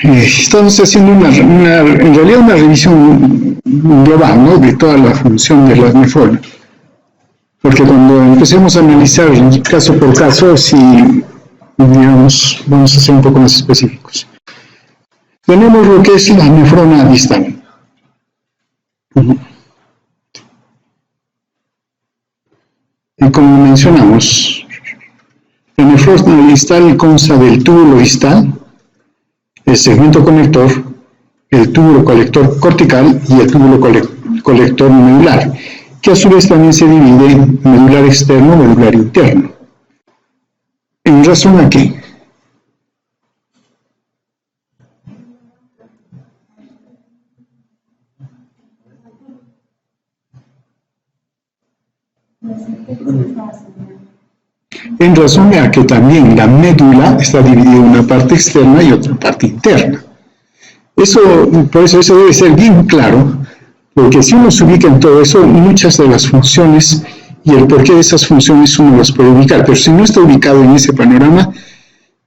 Estamos haciendo en realidad una revisión global, ¿no?, de toda la función de las nefronas. Porque cuando empecemos a analizar caso por caso, sí, digamos, vamos a ser un poco más específicos. Tenemos lo que es la nefrona distal. Y como mencionamos, la nefrona distal consta del túbulo distal, el segmento conector, el túbulo colector cortical y el túbulo colector medular, que a su vez también se divide en medular externo y medular interno. ¿En razón a qué? En razón a que también la médula está dividida en una parte externa y otra parte interna. Por eso eso debe ser bien claro, porque si uno se ubica en todo eso, muchas de las funciones y el porqué de esas funciones uno las puede ubicar, pero si no está ubicado en ese panorama,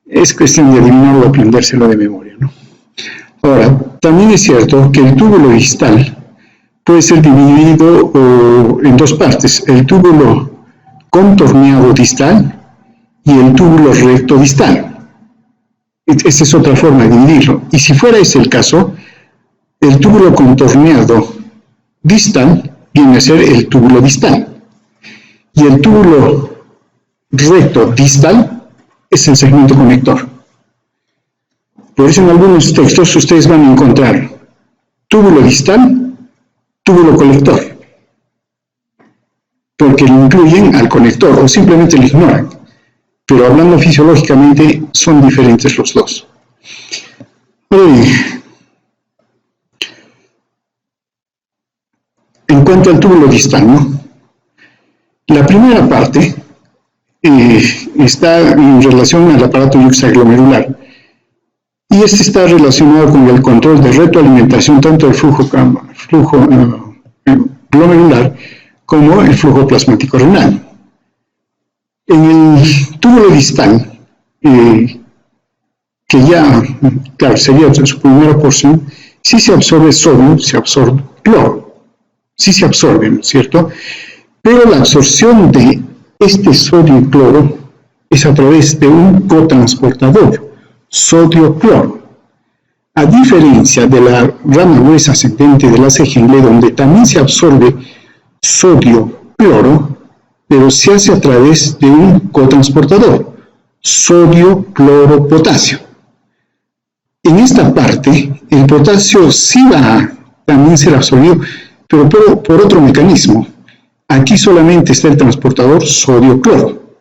es cuestión de adivinarlo o aprendérselo de memoria, ¿no? Ahora, también es cierto que el túbulo distal puede ser dividido en dos partes, el túbulo contorneado distal y el túbulo recto distal. Esta es otra forma de dividirlo. Y si fuera ese el caso, el túbulo contorneado distal viene a ser el túbulo distal. Y el túbulo recto distal es el segmento conector. Por eso en algunos textos ustedes van a encontrar túbulo distal, túbulo colector, porque lo incluyen al conector o simplemente lo ignoran. Pero hablando fisiológicamente son diferentes los dos. En cuanto al túbulo distal, ¿no?, la primera parte está en relación al aparato yuxtaglomerular y este está relacionado con el control de retroalimentación tanto del flujo glomerular como el flujo plasmático renal. En el túbulo distal, que ya, claro, sería su primera porción, sí se absorbe sodio, se absorbe cloro, sí se absorbe, ¿no es cierto? Pero la absorción de este sodio y cloro es a través de un cotransportador, sodio-cloro. A diferencia de la rama gruesa ascendente de la Henle, donde también se absorbe sodio-cloro, pero se hace a través de un cotransportador, sodio-cloro-potasio. En esta parte, el potasio sí va a también ser absorbido, pero por otro mecanismo. Aquí solamente está el transportador sodio-cloro.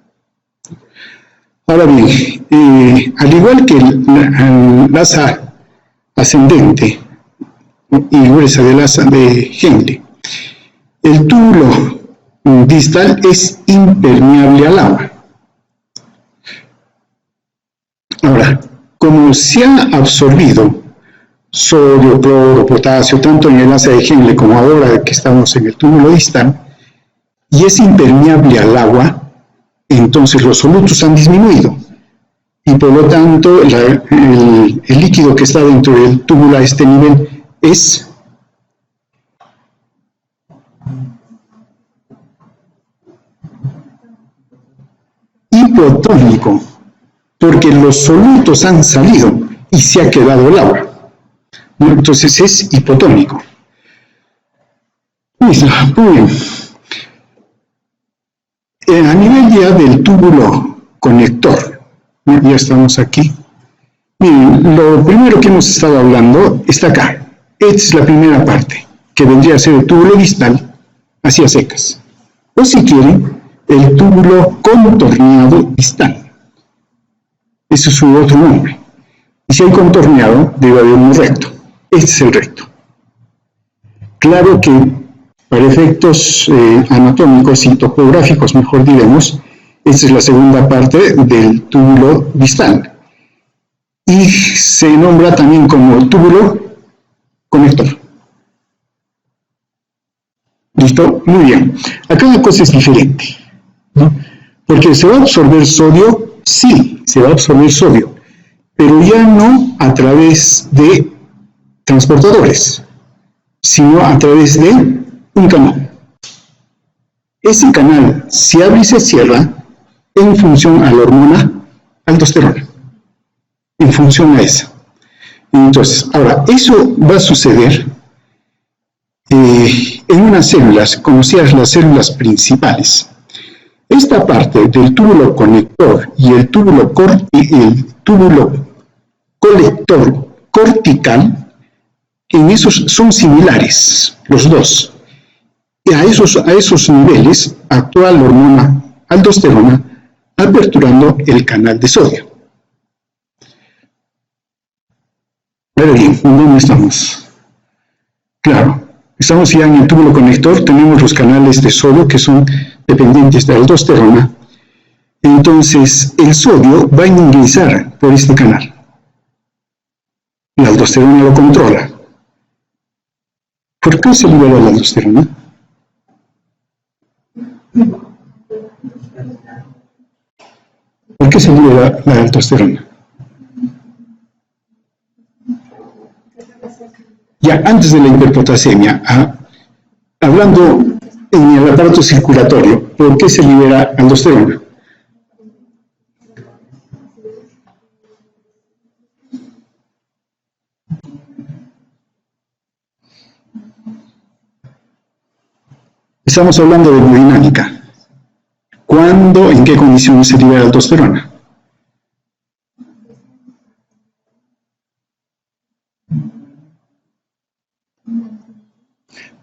Ahora bien, al igual que la asa ascendente y gruesa del asa de Henle, el túbulo distal es impermeable al agua. Ahora, como se ha absorbido sodio, cloro, potasio, tanto en el asa de Henle como ahora que estamos en el túbulo distal, y es impermeable al agua, entonces los solutos han disminuido. Y por lo tanto, el líquido que está dentro del túbulo a este nivel es hipotónico, porque los solutos han salido y se ha quedado el agua. Entonces es hipotónico. Muy bien. A nivel ya del túbulo conector, ya estamos aquí. Miren, lo primero que hemos estado hablando está acá. Esta es la primera parte, que vendría a ser el túbulo distal hacia secas. O si quieren, el túbulo contorneado distal. Ese es su otro nombre. Y si hay contorneado, debe haber uno recto. Este es el recto. Claro que para efectos anatómicos y topográficos, mejor diremos, esta es la segunda parte del túbulo distal. Y se nombra también como túbulo conector. ¿Listo? Muy bien. Acá la cosa es diferente, ¿no? Porque se va a absorber sodio, sí, se va a absorber sodio, pero ya no a través de transportadores, sino a través de un canal. Ese canal se abre y se cierra en función a la hormona aldosterona, en función a esa. Entonces, ahora, eso va a suceder en unas células, conocidas las células principales. Esta parte del túbulo conector y el túbulo colector cortical, en esos son similares, los dos. Y a esos niveles actúa la hormona aldosterona aperturando el canal de sodio. Ahora bien, ¿dónde estamos? Claro, estamos ya en el túbulo conector, tenemos los canales de sodio que son dependientes de aldosterona. Entonces, el sodio va a ingresar por este canal. La aldosterona lo controla. ¿Por qué se libera la aldosterona? ¿Por qué se libera la aldosterona? Ya antes de la hiperpotasemia, hablando en el aparato circulatorio, ¿por qué se libera aldosterona? Estamos hablando de hemodinámica. ¿Cuándo, en qué condiciones se libera aldosterona?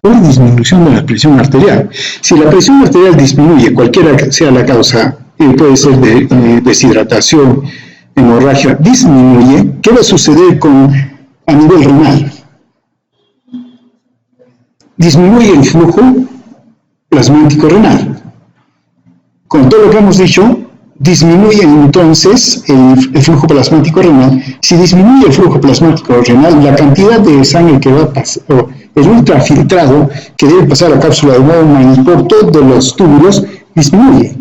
Por disminución de la presión arterial. Si la presión arterial disminuye, cualquiera que sea la causa, puede ser de deshidratación, hemorragia, disminuye, ¿qué va a suceder a nivel renal? Disminuye el flujo plasmático renal. Con todo lo que hemos dicho, disminuye entonces el flujo plasmático renal. Si disminuye el flujo plasmático renal, la cantidad de sangre que va a pasar, el ultrafiltrado que debe pasar a la cápsula de Bowman por todos los túbulos, disminuye.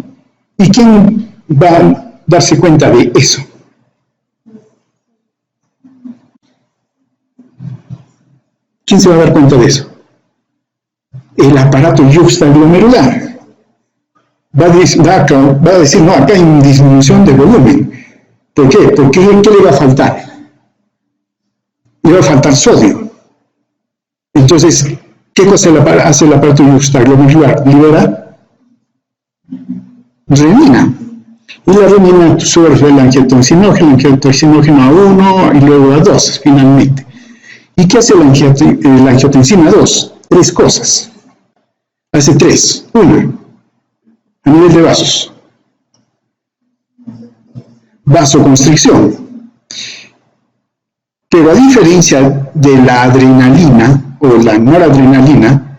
¿Y quién va a darse cuenta de eso? ¿Quién se va a dar cuenta de eso? El aparato yuxtaglomerular. Va a decir, no, acá hay una disminución de volumen. ¿Por qué? Porque ¿qué le va a faltar? Le va a faltar sodio. Entonces, ¿qué cosa hace el aparato yuxtaglomerular? Libera renina. Y la renina absorbe el angiotensinógeno A1 y luego A2, finalmente. ¿Y qué hace la angiotensina 2? Tres cosas. Hace tres. Una, a nivel de vasos. Vasoconstricción. Pero a diferencia de la adrenalina o la noradrenalina,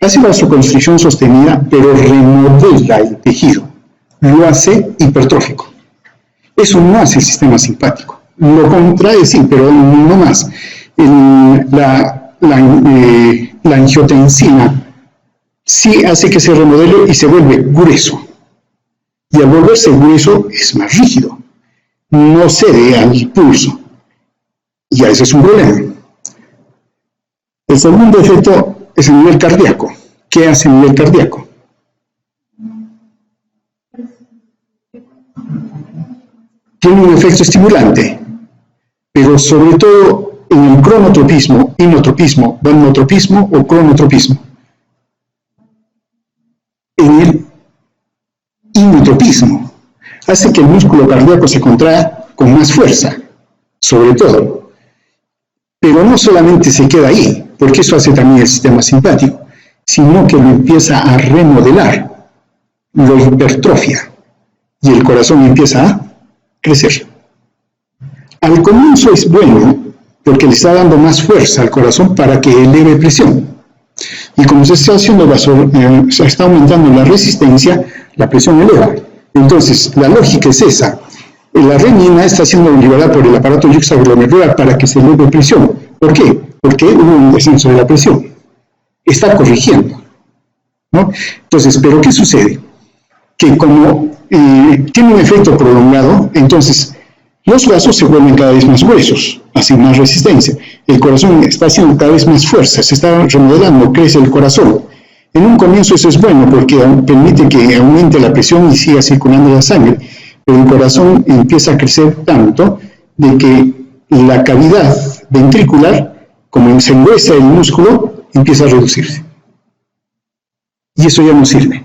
hace vasoconstricción sostenida, pero remodela el tejido. Lo hace hipertrófico. Eso no hace el sistema simpático. Lo contrae, sí, pero no más. La angiotensina sí hace que se remodele y se vuelve grueso. Y al volverse grueso es más rígido. No cede al pulso. Y ese es un problema. El segundo efecto es el nivel cardíaco. ¿Qué hace el nivel cardíaco? Tiene un efecto estimulante, pero sobre todo en el cronotropismo, inotropismo, valnotropismo o cronotropismo. En el inotropismo hace que el músculo cardíaco se contraiga con más fuerza, sobre todo. Pero no solamente se queda ahí, porque eso hace también el sistema simpático, sino que lo empieza a remodelar, lo hipertrofia, y el corazón empieza a crecer. Al comienzo es bueno, porque le está dando más fuerza al corazón para que eleve presión. Y como se está haciendo se está aumentando la resistencia, la presión eleva. Entonces, la lógica es esa. La renina está siendo liberada por el aparato yuxtaglomerular para que se eleve presión. ¿Por qué? Porque hubo un descenso de la presión. Está corrigiendo, ¿no? Entonces, ¿pero qué sucede? Que como tiene un efecto prolongado, entonces Los vasos se vuelven cada vez más gruesos, así más resistencia. El corazón está haciendo cada vez más fuerza, se está remodelando, crece el corazón. En un comienzo eso es bueno porque permite que aumente la presión y siga circulando la sangre, pero el corazón empieza a crecer tanto de que la cavidad ventricular, como se engruesa el músculo, empieza a reducirse. Y eso ya no sirve.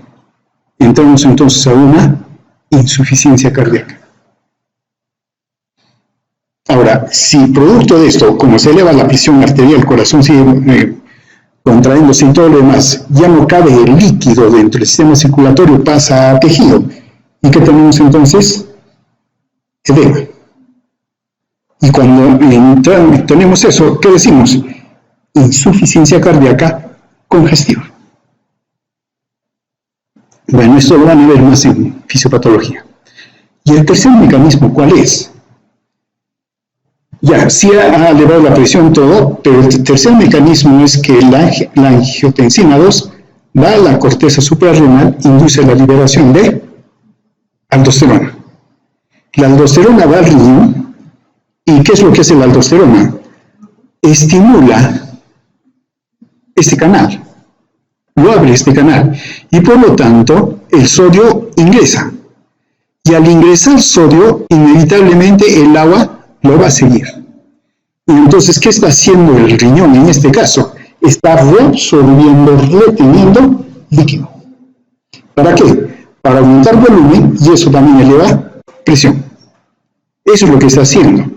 Entramos entonces a una insuficiencia cardíaca. Ahora, si producto de esto, como se eleva la presión arterial, el corazón sigue contrayéndose y todo lo demás, ya no cabe el líquido dentro del sistema circulatorio, pasa a tejido. ¿Y qué tenemos entonces? Edema. Y cuando tenemos eso, ¿qué decimos? Insuficiencia cardíaca congestiva. Bueno, esto lo van a ver más en fisiopatología. Y el tercer mecanismo, ¿cuál es? Ya, sí ha elevado la presión todo, pero el tercer mecanismo es que la angiotensina 2 va a la corteza suprarrenal, induce la liberación de aldosterona. La aldosterona va al riñón, ¿y qué es lo que hace la aldosterona? Estimula este canal, lo abre este canal, y por lo tanto el sodio ingresa. Y al ingresar sodio, inevitablemente el agua lo va a seguir. Y entonces, ¿qué está haciendo el riñón en este caso? Está reabsorbiendo, reteniendo líquido. ¿Para qué? Para aumentar volumen y eso también eleva presión. Eso es lo que está haciendo,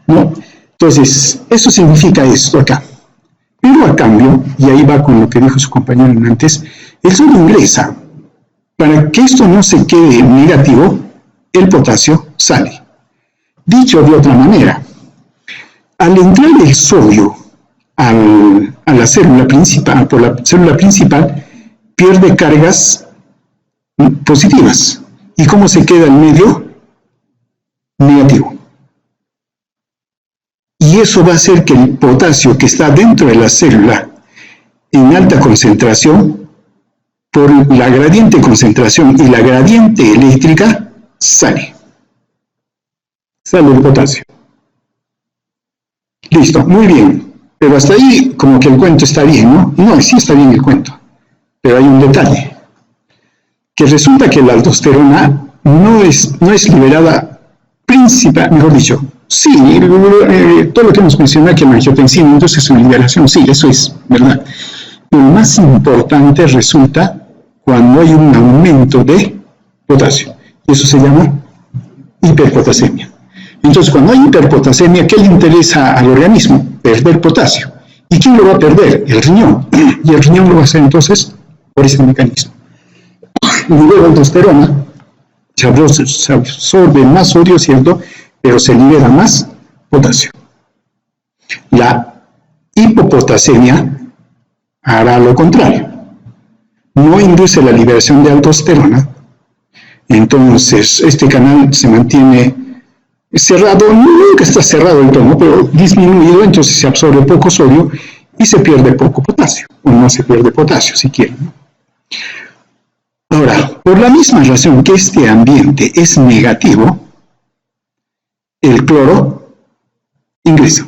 ¿no? Entonces, eso significa esto acá. Pero a cambio, y ahí va con lo que dijo su compañero antes, el sodio ingresa. Para que esto no se quede negativo, el potasio sale. Dicho de otra manera, al entrar el sodio a la célula principal, por la célula principal, pierde cargas positivas. ¿Y cómo se queda el medio? Negativo. Y eso va a hacer que el potasio que está dentro de la célula en alta concentración, por la gradiente concentración y la gradiente eléctrica, sale el potasio. Listo, muy bien. Pero hasta ahí como que el cuento está bien, ¿no? No, sí está bien el cuento. Pero hay un detalle. Que resulta que la aldosterona no es liberada principal, mejor dicho, sí, todo lo que hemos mencionado que la angiotensina induce su liberación, sí, eso es verdad. Lo más importante resulta cuando hay un aumento de potasio. Y eso se llama hiperpotasemia. Entonces, cuando hay hiperpotasemia, ¿qué le interesa al organismo? Perder potasio. ¿Y quién lo va a perder? El riñón. Y el riñón lo va a hacer entonces por ese mecanismo. Luego la aldosterona se absorbe más sodio, ¿cierto? Pero se libera más potasio. La hipopotasemia hará lo contrario. No induce la liberación de aldosterona. Entonces, este canal se mantiene cerrado, nunca está cerrado del todo, pero disminuido, entonces se absorbe poco sodio y se pierde poco potasio, o no se pierde potasio si quieren, ¿no? Ahora, por la misma razón que este ambiente es negativo, el cloro ingresa,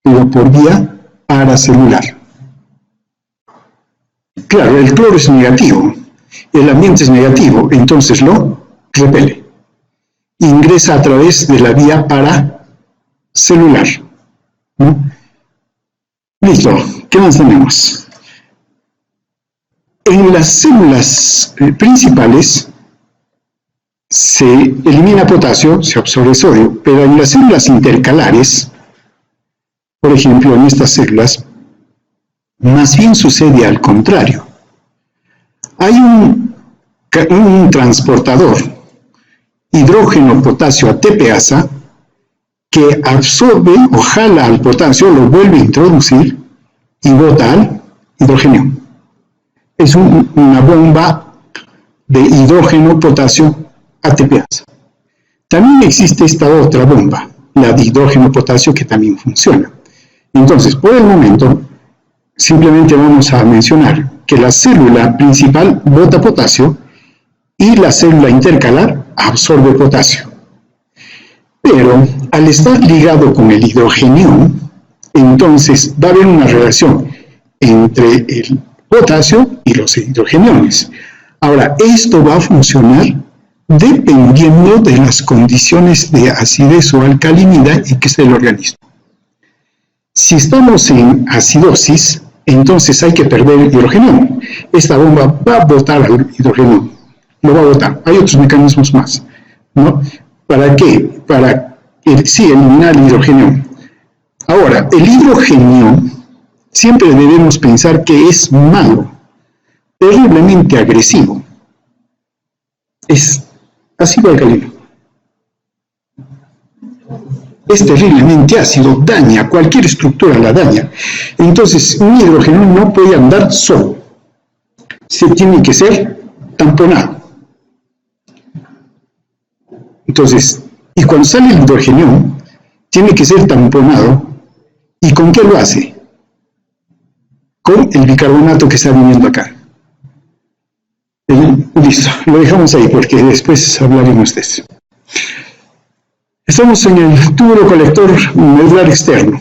pero por vía paracelular. Claro, el cloro es negativo, el ambiente es negativo, entonces lo repele. Ingresa a través de la vía paracelular, ¿no? Listo, ¿qué más tenemos? En las células principales se elimina potasio, se absorbe sodio, pero en las células intercalares, por ejemplo, en estas células, más bien sucede al contrario. Hay un transportador hidrógeno potasio ATPasa que absorbe o jala al potasio, lo vuelve a introducir y bota al hidrógeno. Es una bomba de hidrógeno potasio ATPasa. También existe esta otra bomba, la de hidrógeno potasio, que también funciona. Entonces, por el momento, simplemente vamos a mencionar que la célula principal bota potasio y la célula intercalar absorbe potasio. Pero al estar ligado con el hidrogenión, entonces va a haber una relación entre el potasio y los hidrogeniones. Ahora, esto va a funcionar dependiendo de las condiciones de acidez o alcalinidad en que esté el organismo. Si estamos en acidosis, entonces hay que perder el hidrogenión. Esta bomba va a botar al hidrogenión, lo va a botar. Hay otros mecanismos más, ¿no? ¿Para qué? Para, sí, eliminar el hidrogenión. Ahora, el hidrogenión siempre debemos pensar que es malo, terriblemente agresivo. Es ácido alcalino. Es terriblemente ácido, daña, cualquier estructura la daña. Entonces, un hidrógeno no puede andar solo. Se tiene que ser tamponado. Entonces, y cuando sale el hidrógeno, tiene que ser tamponado. ¿Y con qué lo hace? Con el bicarbonato que está viniendo acá. Listo, lo dejamos ahí porque después hablaremos de eso. Estamos en el túbulo colector medular externo.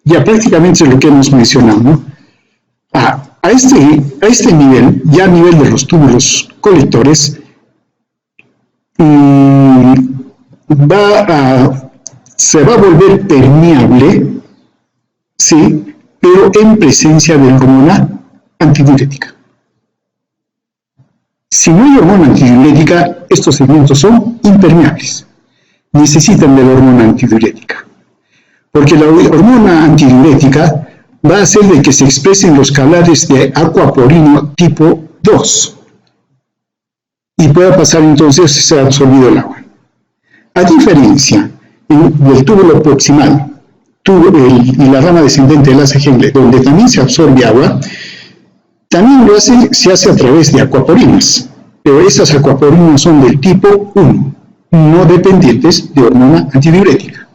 Ya prácticamente es lo que hemos mencionado, ¿no? A este nivel, ya a nivel de los túbulos colectores, se va a volver permeable, sí, pero en presencia de hormona antidiurética. Si no hay hormona antidiurética, estos segmentos son impermeables. Necesitan de la hormona antidiurética. Porque la hormona antidiurética va a hacer de que se expresen los canales de aquaporino tipo 2. Y pueda pasar entonces, se ha absorbido el agua. A diferencia del túbulo proximal y la rama descendente del haz Henle, donde también se absorbe agua, también se hace a través de aquaporinas, pero esas aquaporinas son del tipo 1, no dependientes de hormona antidiurética.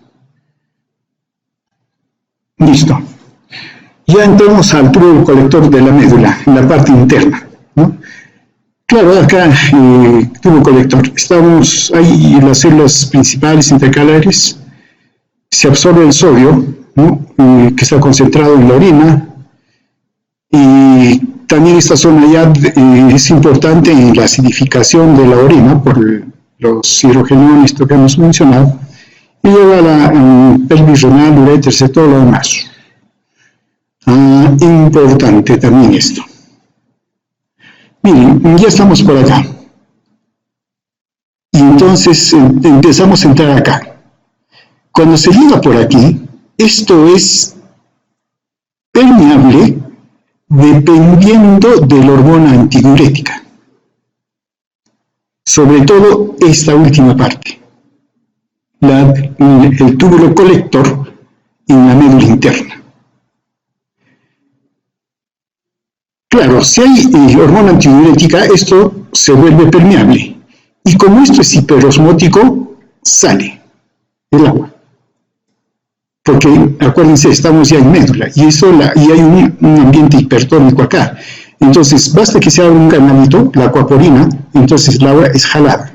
Listo. Ya entramos al túbulo colector de la médula, en la parte interna, ¿no? Claro, acá, tubo colector, estamos ahí las células principales intercalares, se absorbe el sodio, ¿no? Que está concentrado en la orina, y también esta zona ya es importante en la acidificación de la orina por los hidrogeniones que hemos mencionado, y lleva a la pelvis renal, ureter, todo lo demás. Importante también esto. Miren, ya estamos por acá. Y entonces empezamos a entrar acá. Cuando se llega por aquí, esto es permeable dependiendo de la hormona antidiurética. Sobre todo esta última parte. El túbulo colector en la médula interna. Claro, si hay hormona antidiurética, esto se vuelve permeable. Y como esto es hiperosmótico, sale el agua. Porque, acuérdense, estamos ya en médula, y hay un ambiente hipertónico acá. Entonces, basta que se abra un canalito, la aquaporina, entonces el agua es jalada.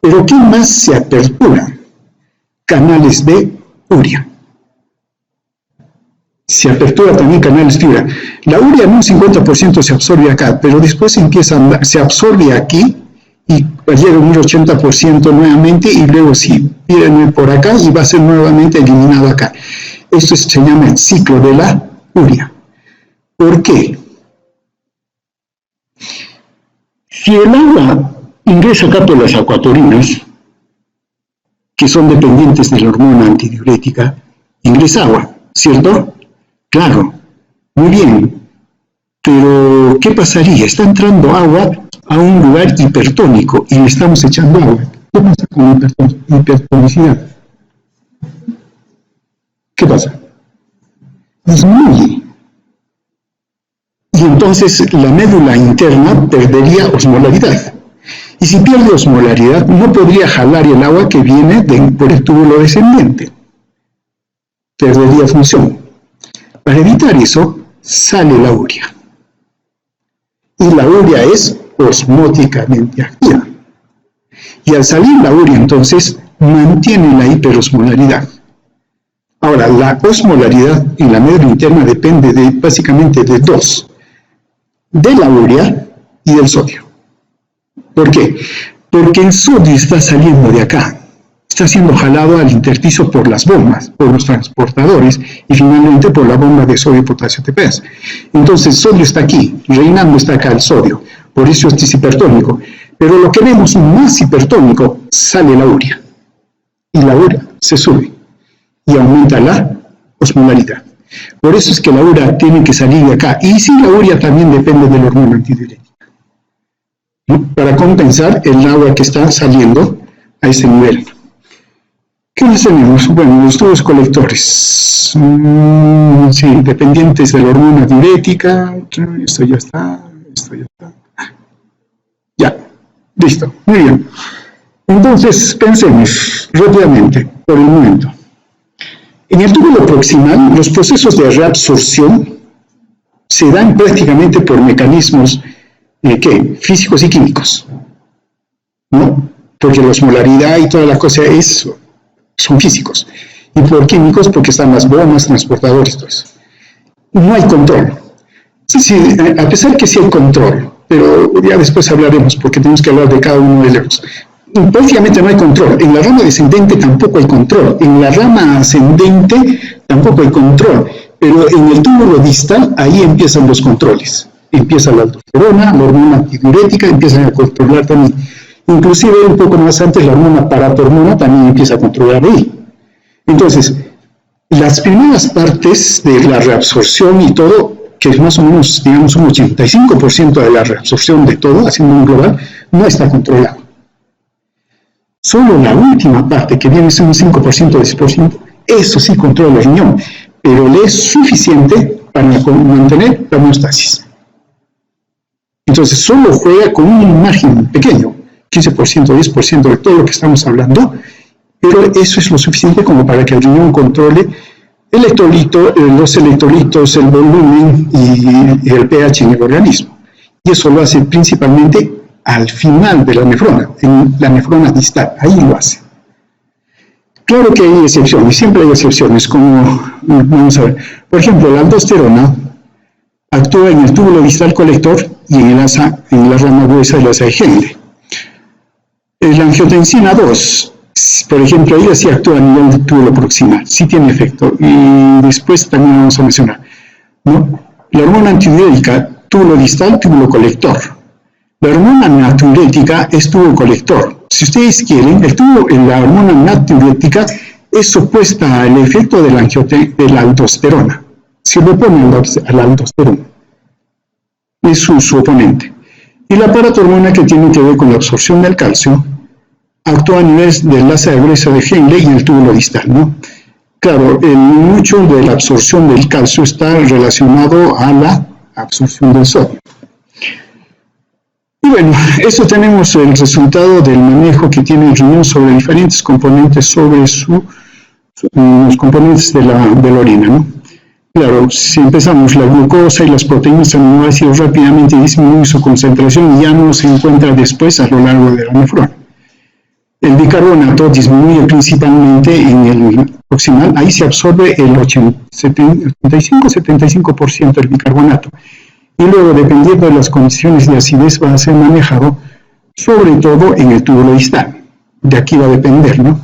Pero, ¿qué más se apertura? Canales de urea. Se apertura también canales de urea. La urea en un 50% se absorbe acá, pero después se absorbe aquí y llega un 80% nuevamente y luego si viene por acá y va a ser nuevamente eliminado acá. Esto se llama el ciclo de la urea. ¿Por qué? Si el agua ingresa acá por las acuatorinas, que son dependientes de la hormona antidiurética, ingresa agua, ¿cierto? Claro, muy bien, pero ¿qué pasaría? Está entrando agua a un lugar hipertónico y le estamos echando agua. ¿Qué pasa con la hipertonicidad? ¿Qué pasa? Disminuye. Y entonces la médula interna perdería osmolaridad. Y si pierde osmolaridad, no podría jalar el agua que viene por el túbulo descendente. Perdería función. Para evitar eso, sale la urea. Y la urea es osmóticamente activa. Y al salir la urea, entonces, mantiene la hiperosmolaridad. Ahora, la osmolaridad en la médula interna depende básicamente de dos, de la urea y del sodio. ¿Por qué? Porque el sodio está saliendo de acá, está siendo jalado al intersticio por las bombas, por los transportadores y finalmente por la bomba de sodio-potasio ATPase. Entonces el sodio está aquí, reinando está acá el sodio, por eso este es hipertónico. Pero lo que vemos más hipertónico, sale la urea. Y la urea se sube y aumenta la osmolaridad. Por eso es que la urea tiene que salir de acá. Y sí, la urea también depende de la hormona antidiurética, ¿no? Para compensar el agua que está saliendo a ese nivel. ¿Qué más tenemos? Bueno, los tubos colectores. Sí, dependientes de la hormona diurética. Esto ya está. Ya, listo, muy bien. Entonces, pensemos rápidamente, por el momento. En el túbulo proximal, los procesos de reabsorción se dan prácticamente por mecanismos físicos y químicos, ¿no? Porque la osmolaridad y toda la cosa son físicos. Y por químicos, porque están las bombas, transportadores, todo eso. No hay control. Sí, a pesar que sí hay control, pero ya después hablaremos, porque tenemos que hablar de cada uno de ellos. Prácticamente no hay control. En la rama descendente tampoco hay control. En la rama ascendente tampoco hay control. Pero en el túbulo distal, ahí empiezan los controles. Empieza la aldosterona, la hormona antidiurética, empiezan a controlar también. Inclusive un poco más antes, la hormona paratormona también empieza a controlar ahí. Entonces, las primeras partes de la reabsorción y todo, que es más o menos, digamos, un 85% de la reabsorción de todo, haciendo un global, no está controlado. Solo la última parte, que viene a ser un 5% o 10%, eso sí controla el riñón, pero le es suficiente para mantener la homeostasis. Entonces, solo juega con un margen pequeño, 15%, 10% de todo lo que estamos hablando, pero eso es lo suficiente como para que el riñón controle los electrolitos, el volumen y el pH en el organismo. Y eso lo hace principalmente al final de la nefrona, en la nefrona distal, ahí lo hace. Claro que hay excepciones, siempre hay excepciones, como, vamos a ver, por ejemplo, la aldosterona actúa en el túbulo distal colector y en la rama gruesa del asa de Henle. La angiotensina 2, por ejemplo, ella sí actúa a nivel del túbulo proximal, sí tiene efecto, y después también vamos a mencionar, ¿no? La hormona antidiurética, túbulo distal, túbulo colector. La hormona natriurética es túbulo colector. Si ustedes quieren, la hormona natriurética es opuesta al efecto de la aldosterona. Se le opone a la aldosterona. Es su oponente. Y la paratormona, que tiene que ver con la absorción del calcio, actúa a nivel del asa gruesa de Henle y el túbulo distal, ¿no? Claro, mucho de la absorción del calcio está relacionado a la absorción del sodio. Y bueno, eso tenemos el resultado del manejo que tiene el riñón sobre diferentes componentes, sobre los componentes de la orina, ¿no? Claro, si empezamos, la glucosa y las proteínas aminoácidos rápidamente disminuyen su concentración y ya no se encuentra después a lo largo de la nefrona. El bicarbonato disminuye principalmente en el proximal, ahí se absorbe el 85-75% del bicarbonato. Y luego, dependiendo de las condiciones de acidez, va a ser manejado sobre todo en el túbulo distal. De aquí va a depender, ¿no?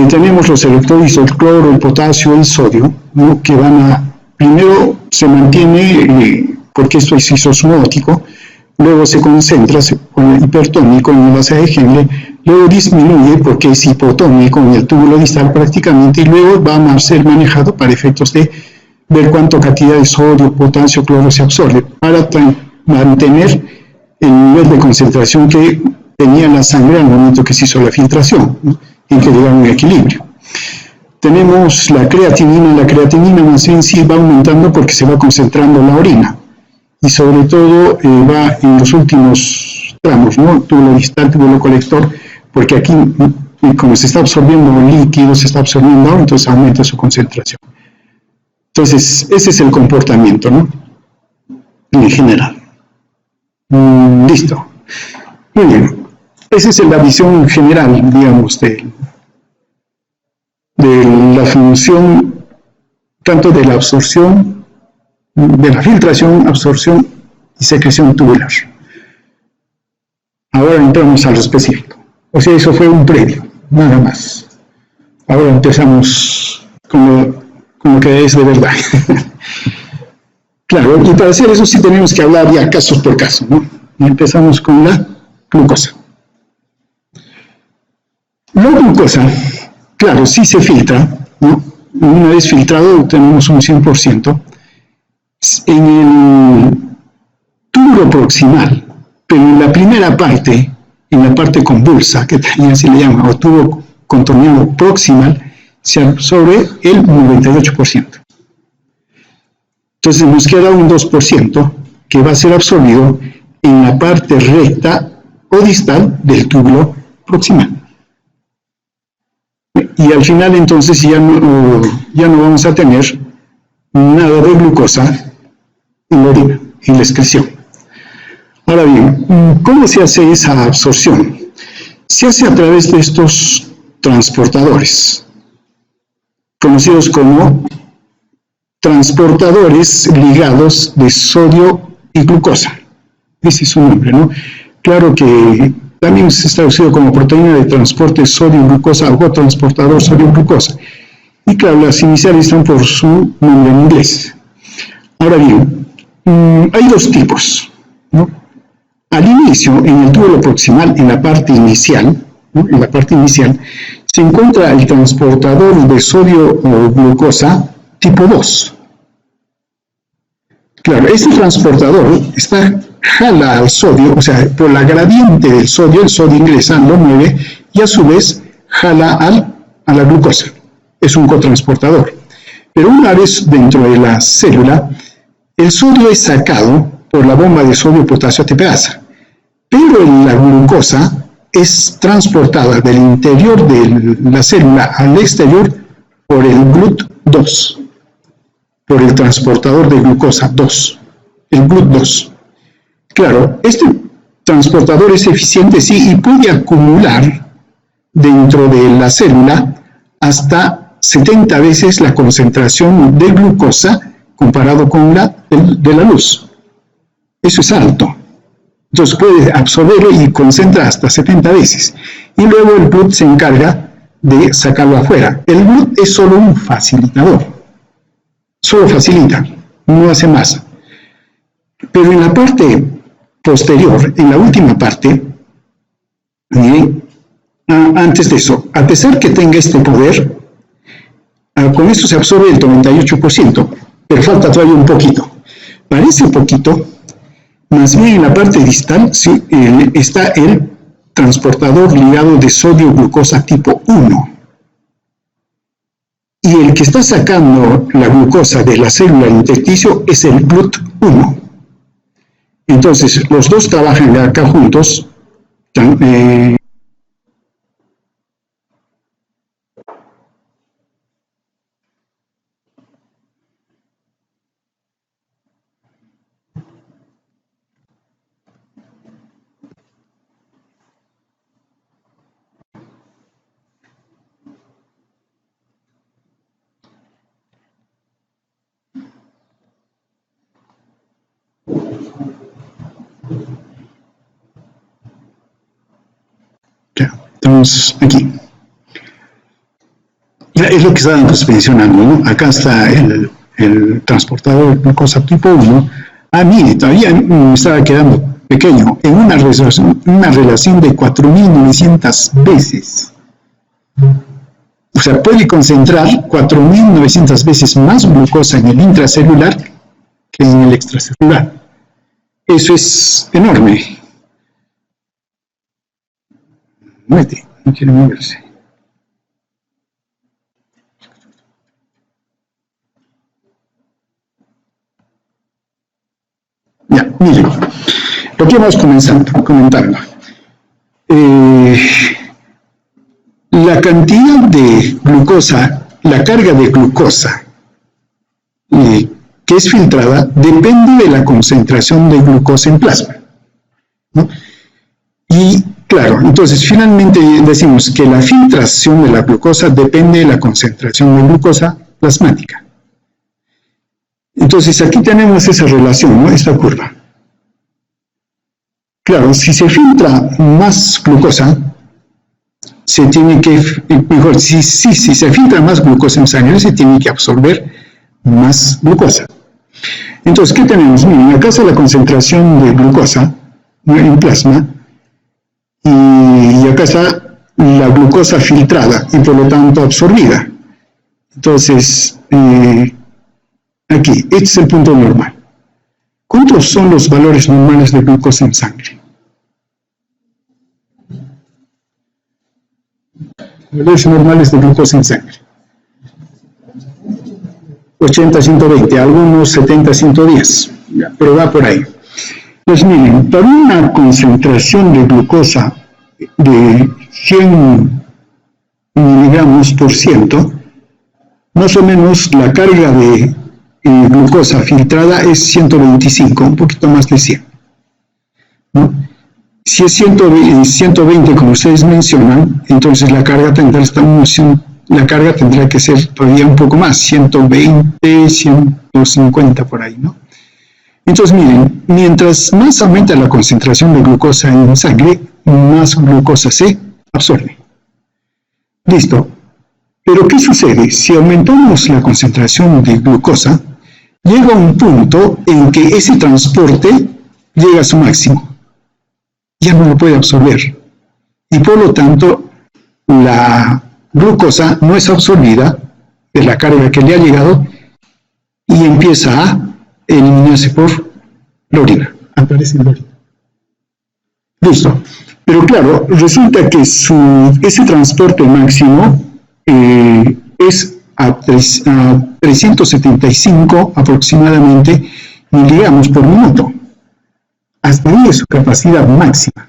Tenemos los electrolitos, el cloro, el potasio, el sodio, ¿no? Que primero se mantiene, porque esto es isosmótico, luego se concentra, se pone hipertónico en el asa de Henle, luego disminuye porque es hipotónico en el túbulo distal prácticamente, y luego va a ser manejado para efectos de ver cuánta cantidad de sodio, potasio, cloro se absorbe, para mantener el nivel de concentración que tenía la sangre al momento que se hizo la filtración, ¿no? En que llega a un equilibrio. Tenemos la creatinina más bien sí va aumentando porque se va concentrando la orina, y sobre todo va en los últimos tramos, ¿no? Túbulo distal, túbulo colector, porque aquí, como se está absorbiendo líquido, se está absorbiendo agua, entonces aumenta su concentración. Entonces, ese es el comportamiento, ¿no? En general. Listo. Muy bien. Esa es la visión general, digamos, de de la función tanto de la absorción, de la filtración, absorción y secreción tubular. Ahora entramos a lo específico. O sea, eso fue un previo, nada más. Ahora empezamos con lo que es de verdad. Claro, y para hacer eso sí tenemos que hablar ya casos por caso, ¿no? Y empezamos con la glucosa. La glucosa, claro, sí se filtra, ¿no? Una vez filtrado tenemos un 100%. En el túbulo proximal, pero en la primera parte, en la parte convulsa, que también se le llama, o tubo contorneado proximal, se absorbe el 98%. Entonces nos queda un 2% que va a ser absorbido en la parte recta o distal del túbulo proximal. Y al final entonces ya no vamos a tener nada de glucosa en la orina, en la excreción. Ahora bien, ¿cómo se hace esa absorción? Se hace a través de estos transportadores, conocidos como transportadores ligados de sodio y glucosa. Ese es su nombre, ¿no? Claro que también se está traducido como proteína de transporte sodio-glucosa o cotransportador sodio-glucosa. Y claro, las iniciales están por su nombre en inglés. Ahora bien, hay dos tipos, ¿no? Al inicio, en el túbulo proximal, en la parte inicial, ¿no? En la parte inicial, se encuentra el transportador de sodio o glucosa tipo 2. Claro, este transportador jala al sodio, o sea, por la gradiente del sodio, el sodio ingresa, lo mueve, y a su vez jala a la glucosa. Es un cotransportador. Pero una vez dentro de la célula, el sodio es sacado por la bomba de sodio-potasio ATPasa, pero la glucosa es transportada del interior de la célula al exterior por el GLUT2, por el transportador de glucosa 2, el GLUT2. Claro, este transportador es eficiente, sí, y puede acumular dentro de la célula hasta 70 veces la concentración de glucosa comparado con la de la luz. Eso es alto. Entonces puede absorberlo y concentra hasta 70 veces. Y luego el GLUT se encarga de sacarlo afuera. El GLUT es solo un facilitador. Solo facilita, no hace más. Pero en la parte posterior, en la última parte, antes de eso, a pesar que tenga este poder, con esto se absorbe el 98%, pero falta todavía un poquito. Parece poquito, más bien en la parte distal sí, está el transportador ligado de sodio-glucosa tipo 1. Y el que está sacando la glucosa de la célula intersticio es el GLUT1. Entonces, los dos trabajan acá juntos. Estamos aquí. Ya es lo que estábamos mencionando, ¿no? Acá está el transportador de glucosa tipo 1. A mí todavía me estaba quedando pequeño, en una relación de 4.900 veces. O sea, puede concentrar 4.900 veces más glucosa en el intracelular que en el extracelular. Eso es enorme. Muévete, no quiere moverse. Ya, miren, lo que vamos comentando. La cantidad de glucosa, la carga de glucosa que es filtrada depende de la concentración de glucosa en plasma, ¿no? Y Claro, entonces finalmente decimos que la filtración de la glucosa depende de la concentración de glucosa plasmática. Entonces aquí tenemos esa relación, ¿no? Esta curva. Claro, si se filtra más glucosa, se tiene que, mejor, si se filtra más glucosa en sangre, se tiene que absorber más glucosa. Entonces, ¿qué tenemos? Miren, acá está la concentración de glucosa en plasma, y acá está la glucosa filtrada y por lo tanto absorbida. Entonces, aquí, este es el punto normal. ¿Cuántos son los valores normales de glucosa en sangre? Valores normales de glucosa en sangre. 80-120, algunos 70-110, pero va por ahí. Pues miren, para una concentración de glucosa de 100 miligramos por ciento, más o menos la carga de glucosa filtrada es 125, un poquito más de 100, ¿no? Si es 120, como ustedes mencionan, entonces la carga tendrá que ser todavía un poco más, 120, 150 por ahí, ¿no? Entonces miren, mientras más aumenta la concentración de glucosa en sangre, más glucosa se absorbe. Listo. Pero ¿qué sucede? Si aumentamos la concentración de glucosa, llega un punto en que ese transporte llega a su máximo. Ya no lo puede absorber. Y por lo tanto, la glucosa no es absorbida de la carga que le ha llegado y empieza a eliminarse por la orina. Aparece en la orina. Listo. Pero claro, resulta que ese transporte máximo es a 375 aproximadamente miligramos por minuto. Hasta ahí es su capacidad máxima.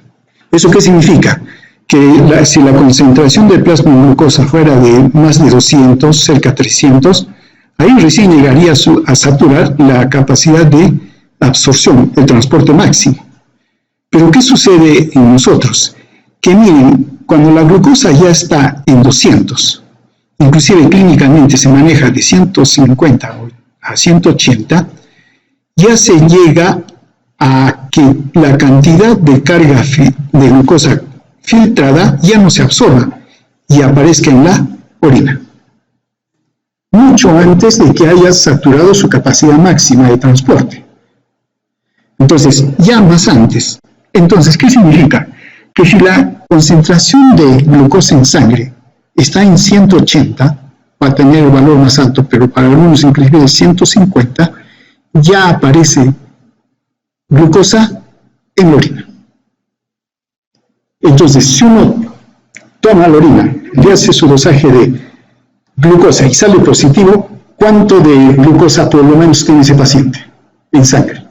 ¿Eso qué significa? Que si la concentración de plasma en glucosa fuera de más de 200, cerca de 300, ahí recién llegaría a saturar la capacidad de absorción, el transporte máximo. Pero ¿qué sucede en nosotros? Que miren, cuando la glucosa ya está en 200, inclusive clínicamente se maneja de 150 a 180, ya se llega a que la cantidad de carga de glucosa filtrada ya no se absorba y aparezca en la orina. Mucho antes de que haya saturado su capacidad máxima de transporte. Entonces, ya más antes. Entonces, ¿qué significa? Que si la concentración de glucosa en sangre está en 180, va a tener el valor más alto, pero para algunos inclusive 150, ya aparece glucosa en la orina. Entonces, si uno toma la orina, le hace su dosaje de glucosa y sale positivo, ¿cuánto de glucosa por lo menos tiene ese paciente en sangre?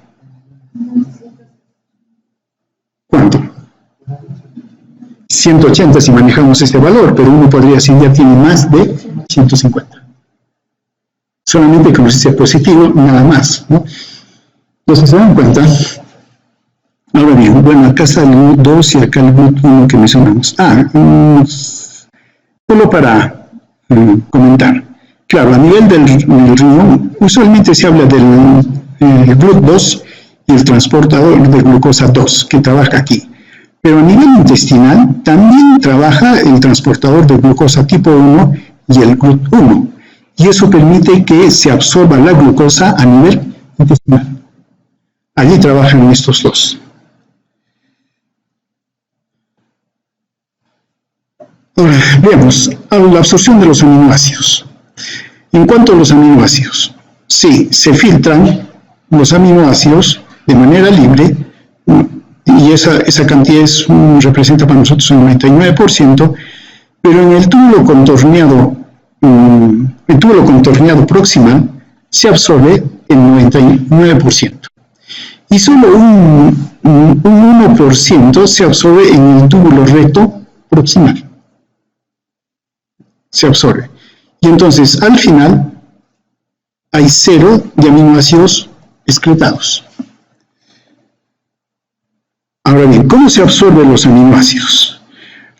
¿Cuánto? 180 si manejamos este valor, pero uno podría decir ya tiene más de 150. Solamente con ese positivo, nada más, ¿no? Entonces, ¿se dan cuenta? Ahora bien, bueno, acá está el GLUT 2 y acá el GLUT 1 que mencionamos. Solo para comentar. Claro, a nivel del riñón, usualmente se habla del GLUT 2 y el transportador de glucosa 2, que trabaja aquí. Pero a nivel intestinal, también trabaja el transportador de glucosa tipo 1 y el GLUT 1. Y eso permite que se absorba la glucosa a nivel intestinal. Allí trabajan estos dos. Ahora, veamos la absorción de los aminoácidos. En cuanto a los aminoácidos, sí, se filtran los aminoácidos de manera libre, y esa cantidad representa para nosotros el 99%, pero en el túbulo contorneado proximal se absorbe el 99%. Y solo un 1% se absorbe en el túbulo recto proximal. Se absorbe. Y entonces, al final, hay 0 de aminoácidos excretados. Ahora bien, ¿cómo se absorben los aminoácidos?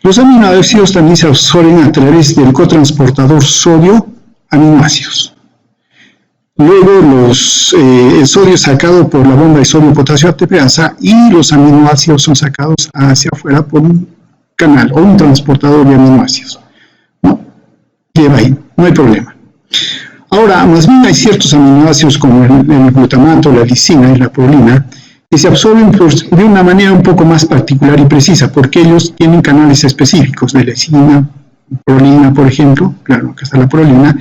Los aminoácidos también se absorben a través del cotransportador sodio-aminoácidos. Luego el sodio es sacado por la bomba de sodio-potasio ATPasa y los aminoácidos son sacados hacia afuera por un canal o un transportador de aminoácidos. ¿No? Lleva ahí, no hay problema. Ahora, más bien hay ciertos aminoácidos como el glutamato, la lisina y la prolina que se absorben de una manera un poco más particular y precisa, porque ellos tienen canales específicos de lisina, prolina, por ejemplo, claro, acá está la prolina,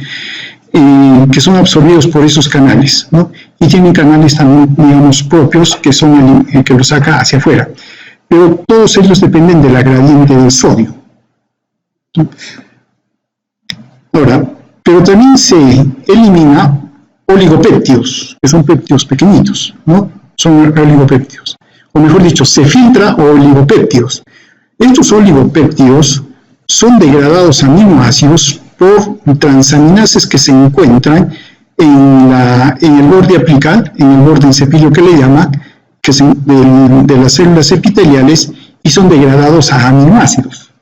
que son absorbidos por esos canales, ¿no? Y tienen canales también, digamos, propios, que son el que los saca hacia afuera. Pero todos ellos dependen de la gradiente del sodio. Ahora, pero también se elimina oligopéptidos, que son péptidos pequeñitos, ¿no? Son oligopéptidos. O mejor dicho, se filtra oligopéptidos. Estos oligopéptidos son degradados a aminoácidos por transaminases que se encuentran en el borde apical, en el borde en cepillo que le llama, de las células epiteliales, y son degradados a aminoácidos.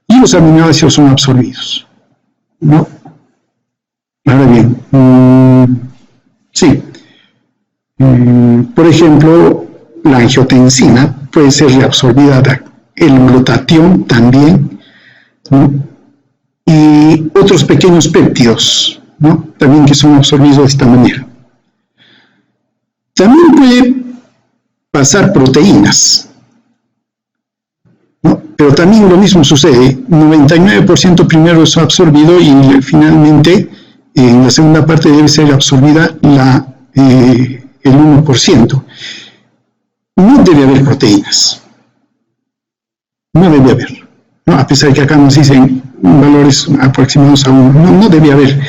Y los aminoácidos son absorbidos, ¿no? Ahora bien, sí. Por ejemplo, la angiotensina puede ser reabsorbida, el glutatión también, ¿no? Y otros pequeños péptidos, ¿no? También que son absorbidos de esta manera. También puede pasar proteínas, ¿no? Pero también lo mismo sucede, 99% primero es absorbido y finalmente en la segunda parte debe ser absorbida el 1%. No debe haber proteínas. No debe haber. ¿No? A pesar de que acá nos dicen valores aproximados a 1. No debe haber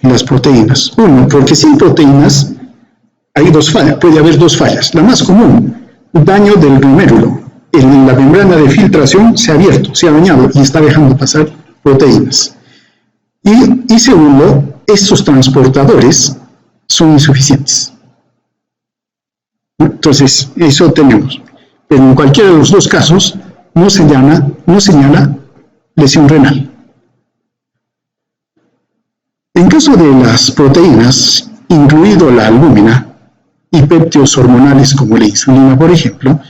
las proteínas. Uno, porque sin proteínas hay puede haber dos fallas. La más común, daño del glomérulo. La membrana de filtración se ha abierto, se ha dañado y está dejando pasar proteínas. Y segundo, estos transportadores son insuficientes. Entonces, eso tenemos. Pero en cualquiera de los dos casos, no señala lesión renal. En caso de las proteínas, incluido la albúmina y péptidos hormonales como la insulina, por ejemplo,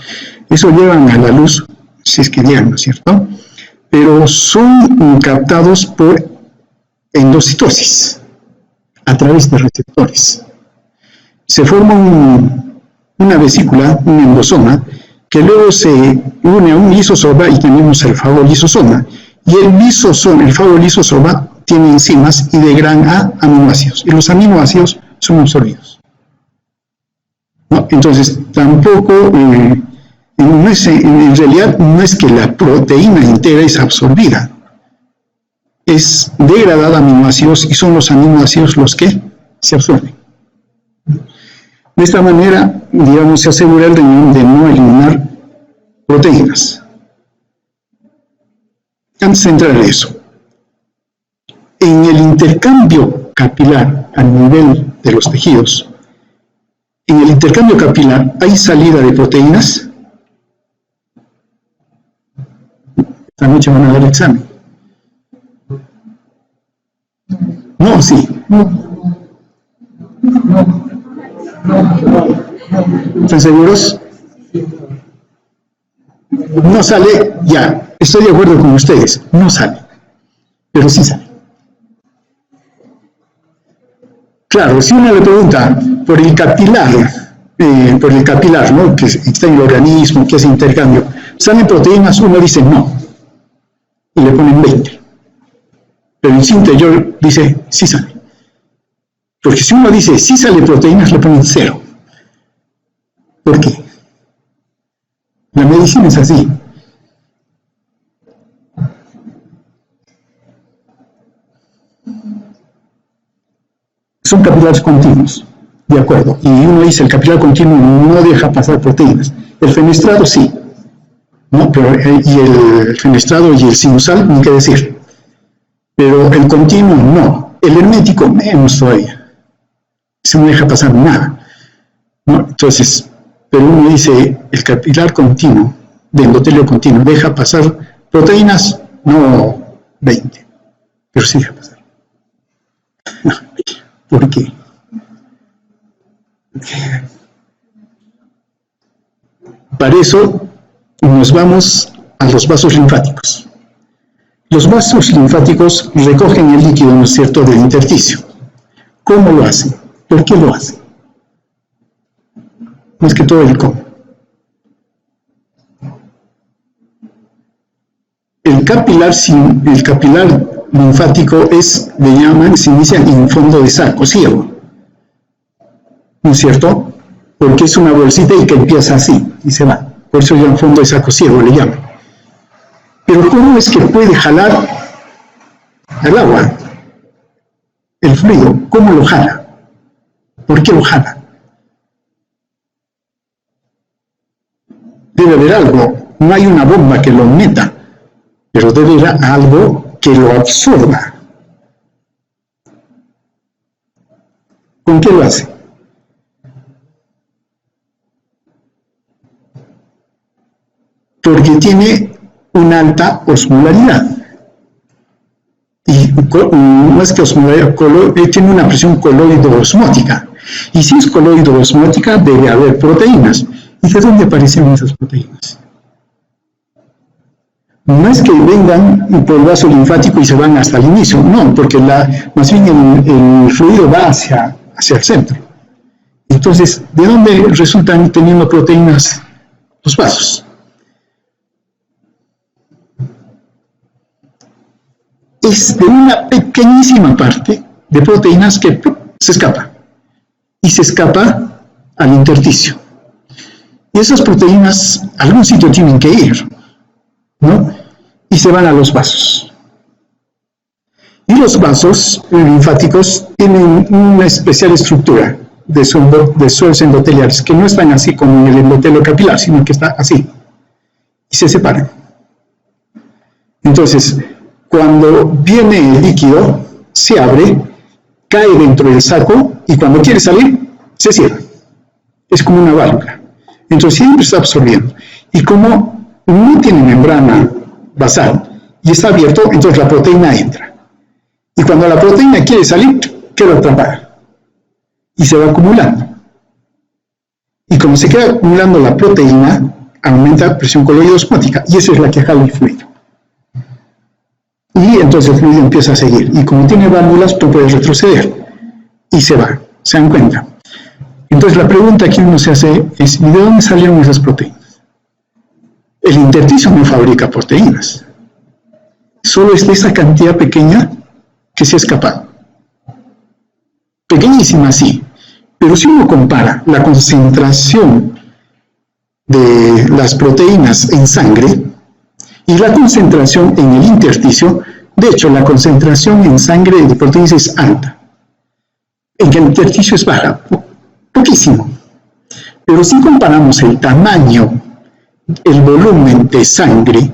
eso llevan a la luz, si es que llegan, ¿no es cierto? Pero son captados por endocitosis, a través de receptores. Se forma una vesícula, un endosoma, que luego se une a un lisosoma y tenemos el fagolisosoma. Y el fagolisosoma tiene enzimas y degrada a aminoácidos. Y los aminoácidos son absorbidos, ¿no? Entonces, tampoco, en realidad, no es que la proteína entera es absorbida. Es degradada a aminoácidos y son los aminoácidos los que se absorben. De esta manera, digamos, se asegura el riñón de no eliminar proteínas. Antes de entrar en eso, en el intercambio capilar a nivel de los tejidos, en el intercambio capilar hay salida de proteínas. Esta noche van a dar el examen. No, sí. ¿Están seguros? No sale, ya, estoy de acuerdo con ustedes, no sale, pero sí sale. Claro, si uno le pregunta por el capilar, ¿no? Que está en el organismo, que hace intercambio, ¿salen proteínas? Uno dice no, y le ponen 20. Pero en su interior dice sí sale. Porque si uno dice sí sale proteínas, le ponen 0. ¿Por qué? La medicina es así. Son capilares continuos, de acuerdo. Y uno dice el capilar continuo no deja pasar proteínas. El fenestrado sí, ¿no? Pero, y el fenestrado y el sinusal, ni qué decir. Pero el continuo no. El hermético menos todavía. Se no deja pasar nada, ¿no? Entonces, pero uno dice el capilar continuo de endotelio continuo. Deja pasar proteínas, no 20, pero sí deja pasar. ¿Por qué? Para eso nos vamos a los vasos linfáticos. Los vasos linfáticos recogen el líquido, ¿no es cierto?, del intersticio. ¿Cómo lo hacen? ¿Por qué lo hacen? Más que todo el cómo. El capilar linfático se inicia en fondo de saco, ciego. ¿No es cierto? Porque es una bolsita y que empieza así y se va. Por eso llaman fondo de saco ciego, le llaman. Pero ¿cómo es que puede jalar el agua, el fluido? ¿Cómo lo jala? ¿Por qué lo jala? Debe haber algo. No hay una bomba que lo meta, pero debe haber algo que lo absorba. ¿Con qué lo hace? Porque tiene una alta osmolaridad. Y más que osmolaridad, tiene una presión coloido-osmótica. Y si es coloido-osmótica, debe haber proteínas. ¿Y de dónde aparecen esas proteínas? No es que vengan por el vaso linfático y se van hasta el inicio, no, porque más bien el fluido va hacia el centro. Entonces, ¿de dónde resultan teniendo proteínas los vasos? Es de una pequeñísima parte de proteínas que se escapa, y se escapa al intersticio. Y esas proteínas a algún sitio tienen que ir, ¿no? Y se van a los vasos. Y los vasos linfáticos tienen una especial estructura de suelos endoteliales, que no están así como en el endotelio capilar, sino que está así, y se separan. Entonces, cuando viene el líquido, se abre, cae dentro del saco, y cuando quiere salir, se cierra. Es como una válvula. Entonces siempre está absorbiendo. Y como no tiene membrana basal y está abierto, entonces la proteína entra. Y cuando la proteína quiere salir, queda atrapada. Y se va acumulando. Y como se queda acumulando la proteína, aumenta la presión coloidosmótica. Y esa es la que jala el fluido. Y entonces el fluido empieza a seguir. Y como tiene válvulas, tú puedes retroceder. Y se va. ¿Se dan cuenta? Entonces la pregunta que uno se hace es, ¿y de dónde salieron esas proteínas? El intersticio no fabrica proteínas. Solo es de esa cantidad pequeña que se ha escapado. Pequeñísima, sí. Pero si uno compara la concentración de las proteínas en sangre y la concentración en el intersticio, de hecho, la concentración en sangre de proteínas es alta. En el intersticio es baja, poquísimo. Pero si comparamos el tamaño, el volumen de sangre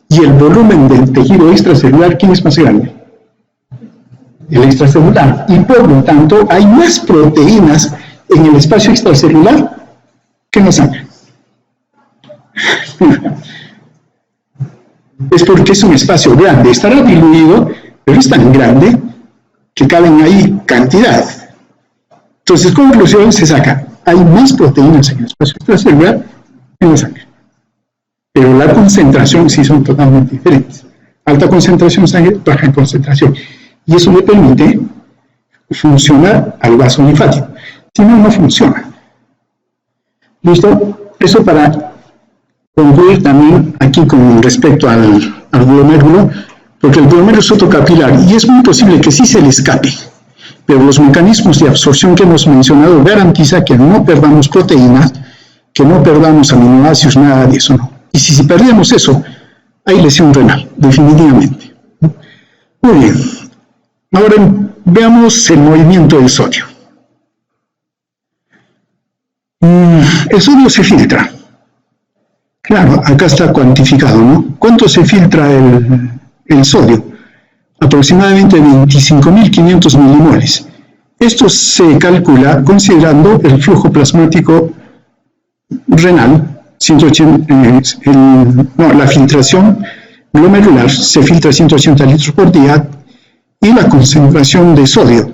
y el volumen del tejido extracelular, ¿quién es más grande? El extracelular. Y por lo tanto, hay más proteínas en el espacio extracelular que en la sangre. Es porque es un espacio grande. Estará diluido, pero es tan grande que caben ahí cantidad. Entonces, conclusión se saca. Hay más proteínas en el espacio extracelular que en la sangre. Pero la concentración sí son totalmente diferentes. Alta concentración sangre, baja concentración. Y eso le permite funcionar al vaso linfático. Si no, no funciona. ¿Listo? Eso para concluir también aquí con respecto al glomérulo, porque el glomérulo es fotocapilar y es muy posible que sí se le escape. Pero los mecanismos de absorción que hemos mencionado garantizan que no perdamos proteínas, que no perdamos aminoácidos, nada de eso, no. Y si perdemos eso, hay lesión renal, definitivamente. Muy bien. Ahora veamos el movimiento del sodio. El sodio se filtra. Claro, acá está cuantificado, ¿no? ¿Cuánto se filtra el sodio? Aproximadamente 25.500 milimoles. Esto se calcula considerando el flujo plasmático renal la filtración glomerular se filtra 180 litros por día y la concentración de sodio,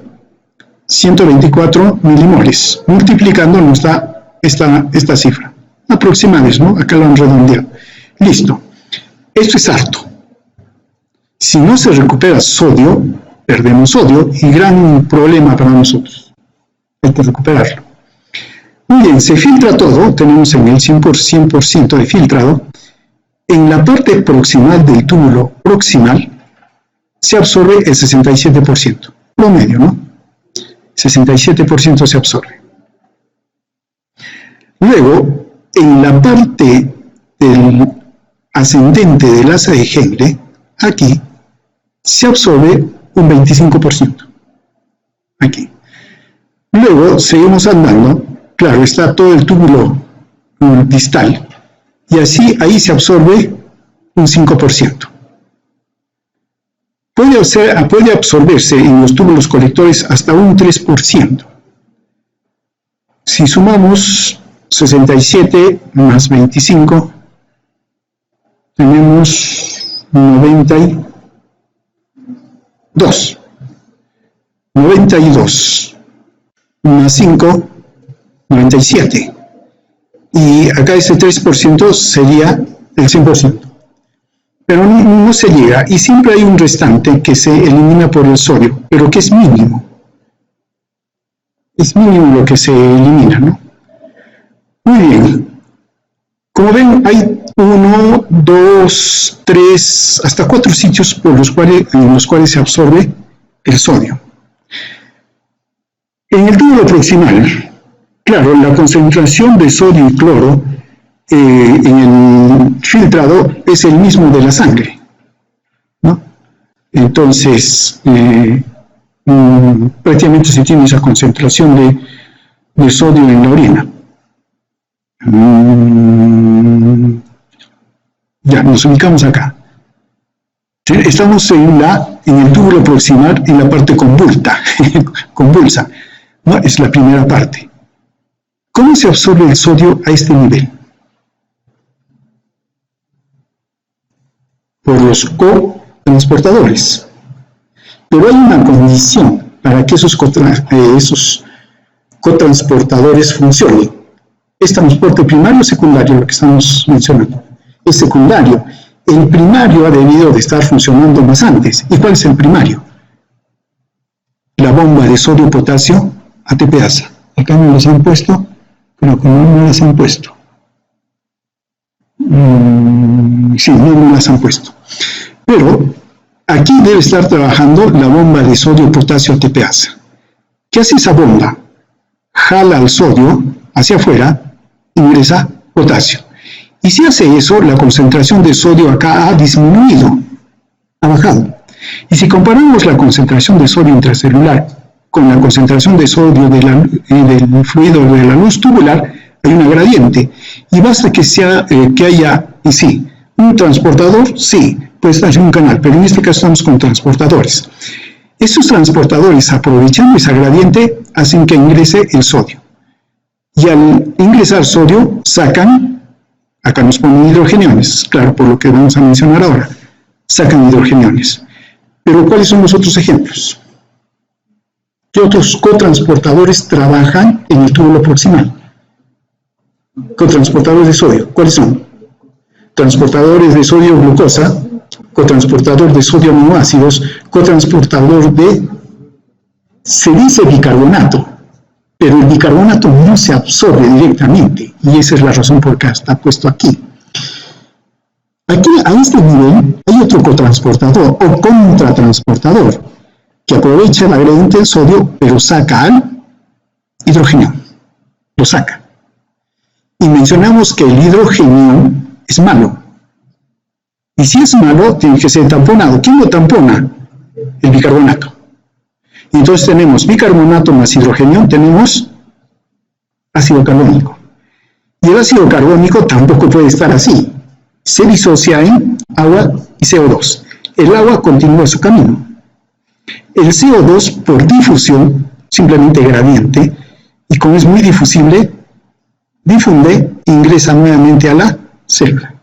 124 milimoles. Multiplicando nos da esta cifra. Aproximadamente, ¿no? Acá lo han redondeado. Listo. Esto es harto. Si no se recupera sodio, perdemos sodio y gran problema para nosotros. Hay que recuperarlo. Muy bien, se filtra todo, tenemos en el 100% de filtrado. En la parte proximal del túbulo proximal se absorbe el 67%, promedio, ¿no? 67% se absorbe. Luego, en la parte del ascendente del asa de Henle, aquí, se absorbe un 25%. Aquí. Luego, seguimos andando. Claro, está todo el túbulo distal. Y así, ahí se absorbe un 5%. Puede absorberse en los túbulos colectores hasta un 3%. Si sumamos 67 más 25, tenemos 92. 92 más 5, 97. Y acá ese 3% sería el 100%. Pero no se llega, y siempre hay un restante que se elimina por el sodio, pero que es mínimo. Es mínimo lo que se elimina, ¿no? Muy bien. Como ven, hay 1, 2, 3, hasta 4 sitios en los cuales se absorbe el sodio. En el túbulo proximal, claro, la concentración de sodio y cloro en el filtrado es el mismo de la sangre, ¿no? Entonces, prácticamente se tiene esa concentración de sodio en la orina. Ya, nos ubicamos acá. Estamos en el túbulo proximal, en la parte convulsa, ¿no? Es la primera parte. ¿Cómo se absorbe el sodio a este nivel? Por los cotransportadores. Pero hay una condición para que esos cotransportadores funcionen. ¿Es transporte primario o secundario lo que estamos mencionando? Es secundario. El primario ha debido de estar funcionando más antes. ¿Y cuál es el primario? La bomba de sodio-potasio ATPasa. Acá no las han puesto, pero como no las han puesto. Sí, no las han puesto. Pero aquí debe estar trabajando la bomba de sodio-potasio ATPasa. ¿Qué hace esa bomba? Jala al sodio hacia afuera, ingresa potasio. Y si hace eso, la concentración de sodio acá ha disminuido, ha bajado. Y si comparamos la concentración de sodio intracelular con la concentración de sodio del fluido de la luz tubular, hay una gradiente. Y basta que haya, y sí, un transportador, sí, puede estar en un canal, pero en este caso estamos con transportadores. Estos transportadores, aprovechando esa gradiente, hacen que ingrese el sodio. Y al ingresar sodio, sacan, acá nos ponen hidrogeniones, claro, por lo que vamos a mencionar ahora, sacan hidrogeniones. Pero ¿cuáles son los otros ejemplos? ¿Qué otros cotransportadores trabajan en el túbulo proximal? Cotransportadores de sodio, ¿cuáles son? Transportadores de sodio glucosa, cotransportador de sodio aminoácidos, cotransportador de, se dice bicarbonato, pero el bicarbonato no se absorbe directamente, y esa es la razón por la que está puesto aquí. Aquí, a este nivel, hay otro cotransportador o contratransportador, que aprovecha la gradiente del sodio, pero saca al hidrógeno, lo saca. Y mencionamos que el hidrógeno es malo. Y si es malo, tiene que ser tamponado. ¿Quién lo tampona? El bicarbonato. Y entonces tenemos bicarbonato más hidrógeno, tenemos ácido carbónico. Y el ácido carbónico tampoco puede estar así. Se disocia en agua y CO2. El agua continúa su camino. El CO2, por difusión, simplemente gradiente, y como es muy difusible, difunde e ingresa nuevamente a la célula.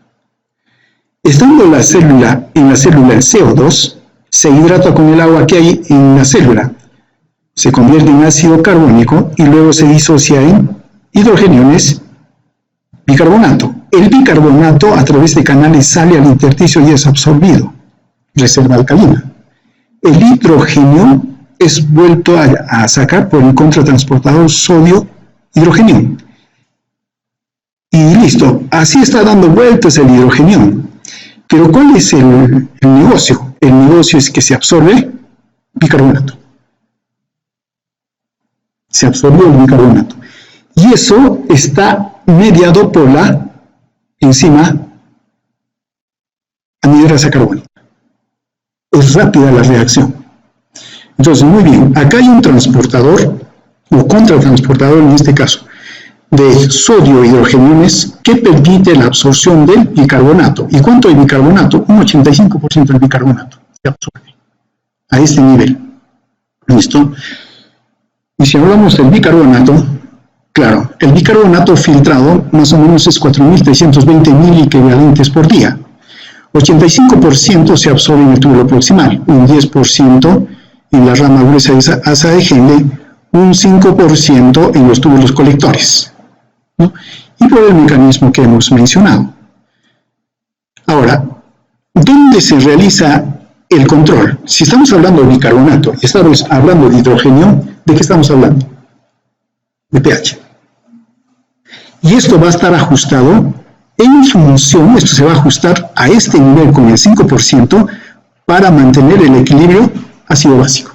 Estando la célula en el CO2, se hidrata con el agua que hay en la célula, se convierte en ácido carbónico y luego se disocia en hidrogeniones, bicarbonato. El bicarbonato a través de canales sale al intersticio y es absorbido, reserva alcalina. El hidrogenio es vuelto a sacar por el contratransportador sodio-hidrogenio. Y listo, así está dando vueltas el hidrogenio. Pero ¿cuál es el negocio? El negocio es que se absorbe bicarbonato. Se absorbe el bicarbonato. Y eso está mediado por la enzima anhidrasa carbónica. Es rápida la reacción. Entonces, muy bien, acá hay un transportador, o contratransportador en este caso, de sodio e hidrogeniones que permite la absorción del bicarbonato. ¿Y cuánto hay bicarbonato? Un 85% del bicarbonato se absorbe a este nivel. ¿Listo? Y si hablamos del bicarbonato, claro, el bicarbonato filtrado más o menos es 4.320 miliequivalentes por día. 85% se absorbe en el túbulo proximal, un 10% en la rama gruesa de asa de Henle, un 5% en los túbulos colectores, ¿no? Y por el mecanismo que hemos mencionado. Ahora, ¿dónde se realiza el control? Si estamos hablando de bicarbonato y estamos hablando de hidrogenio, ¿de qué estamos hablando? De pH. Y esto va a estar ajustado en función, esto se va a ajustar a este nivel con el 5% para mantener el equilibrio ácido-básico.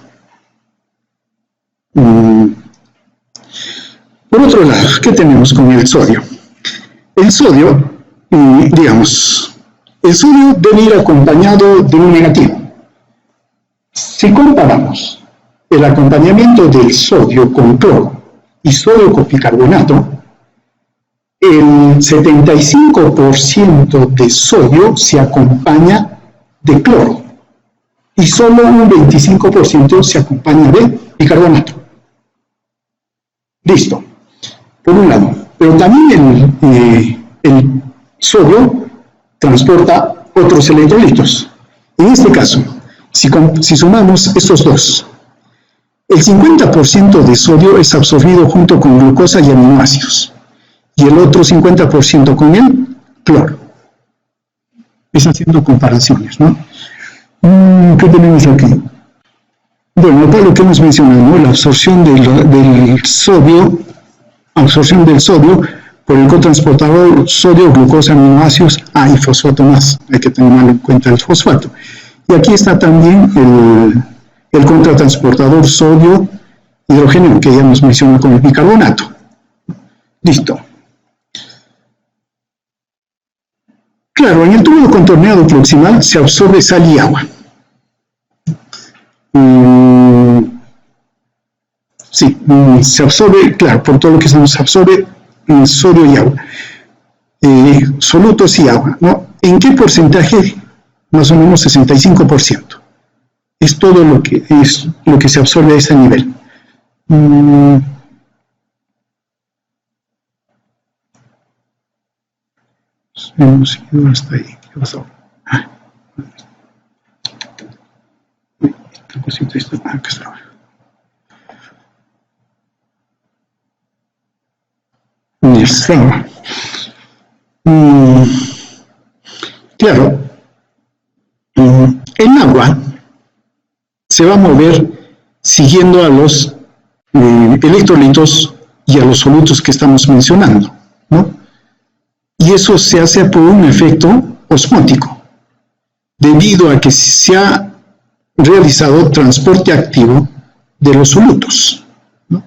Por otro lado, ¿qué tenemos con el sodio? El sodio, digamos, el sodio debe ir acompañado de un negativo. Si comparamos el acompañamiento del sodio con cloro y sodio con bicarbonato, el 75% de sodio se acompaña de cloro y solo un 25% se acompaña de bicarbonato. Listo, por un lado. Pero también el sodio transporta otros electrolitos. En este caso, si sumamos estos dos, el 50% de sodio es absorbido junto con glucosa y aminoácidos, y el otro 50% con el cloro. Es haciendo comparaciones, ¿no? ¿Qué tenemos aquí? Bueno, acá lo que hemos mencionado, ¿no? La absorción del sodio por el cotransportador sodio, glucosa, aminoácidos, y fosfato más. Hay que tener en cuenta el fosfato. Y aquí está también el contratransportador sodio hidrógeno que ya hemos mencionado con el bicarbonato. Listo. Claro, en el túbulo contorneado proximal se absorbe sal y agua. Sí, se absorbe, claro, por todo lo que se nos absorbe sodio y agua. Solutos y agua, ¿no? ¿En qué porcentaje? Más o menos 65%. Es todo lo que se absorbe a ese nivel. Hemos ido hasta ahí. ¿Qué pasó? Esta cosita está. Acá está. Estaba. Claro, el agua se va a mover siguiendo a los electrolitos y a los solutos que estamos mencionando, ¿no? Y eso se hace por un efecto osmótico, debido a que se ha realizado transporte activo de los solutos, ¿no?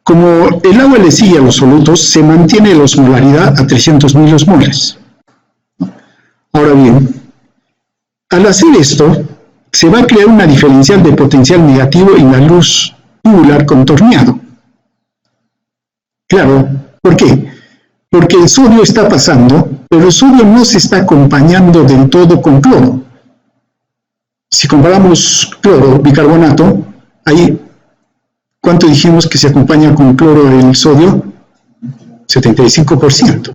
Como el agua le sigue a los solutos, se mantiene la osmolaridad a 300 miliosmoles. Ahora bien, al hacer esto, se va a crear una diferencial de potencial negativo en la luz tubular contorneado. Claro, ¿por qué? Porque el sodio está pasando, pero el sodio no se está acompañando del todo con cloro. Si comparamos cloro, bicarbonato, ahí, ¿cuánto dijimos que se acompaña con cloro el sodio? 75%,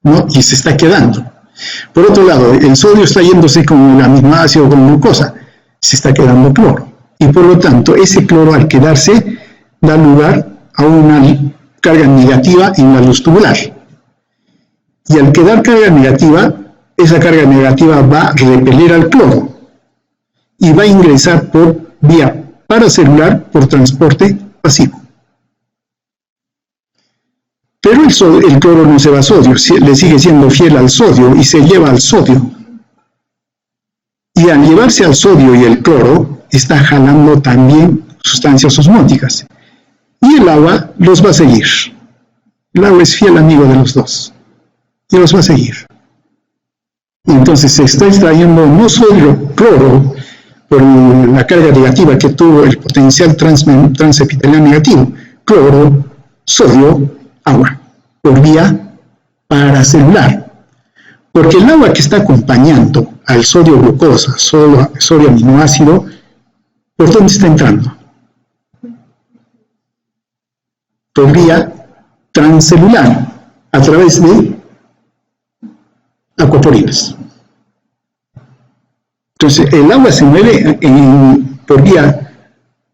¿no? Y se está quedando. Por otro lado, el sodio está yéndose con el aminoácido, con glucosa, se está quedando cloro. Y por lo tanto, ese cloro al quedarse da lugar a una carga negativa en la luz tubular. Y al quedar carga negativa, esa carga negativa va a repeler al cloro y va a ingresar por vía paracelular por transporte pasivo. Pero el cloro no se va a sodio, le sigue siendo fiel al sodio y se lleva al sodio. Y al llevarse al sodio y el cloro, está jalando también sustancias osmóticas. Y el agua los va a seguir. El agua es fiel amigo de los dos. Y los va a seguir. Y entonces se está extrayendo no solo cloro, por la carga negativa que tuvo el potencial transepitelial negativo, cloro, sodio, agua, por vía paracelular. Porque el agua que está acompañando al sodio glucosa, sodio aminoácido, ¿por dónde está entrando? Por vía transcelular, a través de acuaporinas. Entonces, el agua se mueve por vía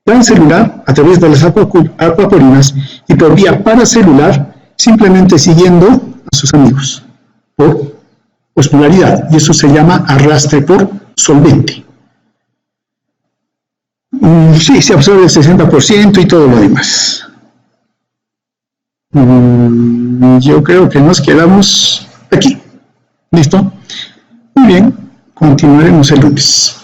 transcelular a través de las acuaporinas y por vía paracelular simplemente siguiendo a sus amigos por osmolaridad, y eso se llama arrastre por solvente. Sí, se absorbe el 60% y todo lo demás. Yo creo que nos quedamos aquí. ¿Listo? Muy bien, continuaremos el lunes.